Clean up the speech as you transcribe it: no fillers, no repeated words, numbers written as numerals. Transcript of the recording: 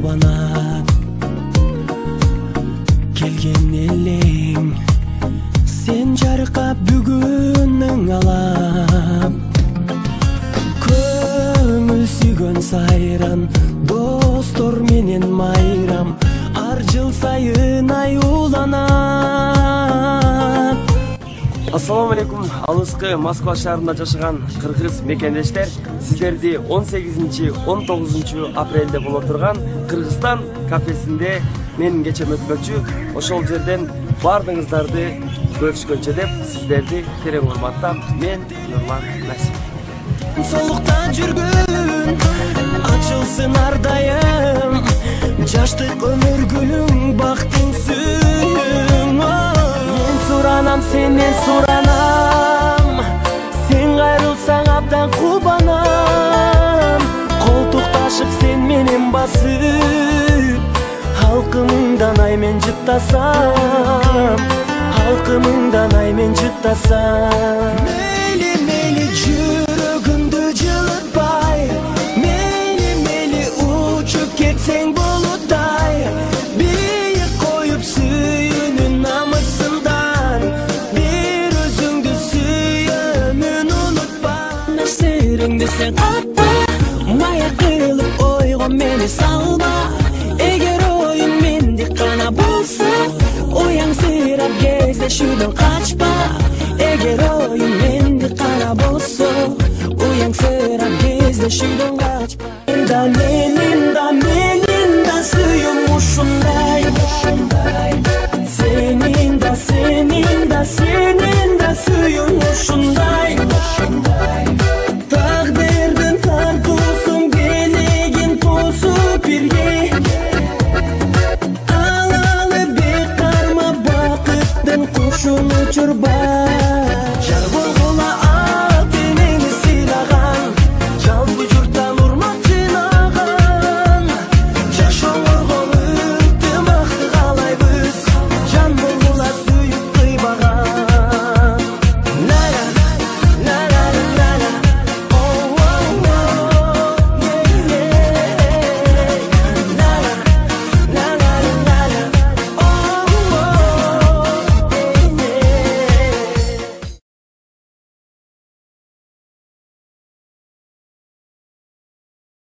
кубанат келген элең сен жаркап бүгүнүң алам көңүл сүйгөн сайран достор менен майрам ар жыл сайын аюуланат. Ассаламу алейкум, алыскы Москва шаарында жашаган кыргыз мекендештер, сиздерди 18-19 апрелде боло турган Кыргызстан кафесинде мен кечем өтмөкчү. Ошол жерден бардыгыңыздарды көрүшкөнчө деп сиздерди терең урматтап, мен Нурлан Насип. Солукта жүргүн ачылсын ар дайым, жаштык өмүр гүлүң бактың сүйүң. Мен суранам, сенден суранам, сен кайрылсаң абдан кубанам. Колтукташып сен менен басып, халкымыңдан ай мен жыттасам, халкымыңдан ай мен жыттасам. Мейли мейли жүрөгүмдү жылытпай, мейли мейли учуп кетсең болуттай, бийик коюп сүйүүнүн намысындан, бир өзүңдү сүйөмүн унутпа. Нерселериңди сен катпа, мая кылып ойго мени салма. Эгер оюң мендик гана болсо, ояңсырап кездешүүдөн качпа. Эгер оюң мендик гана болсо, ояңсырап кездешүүдөн качпа. Менин да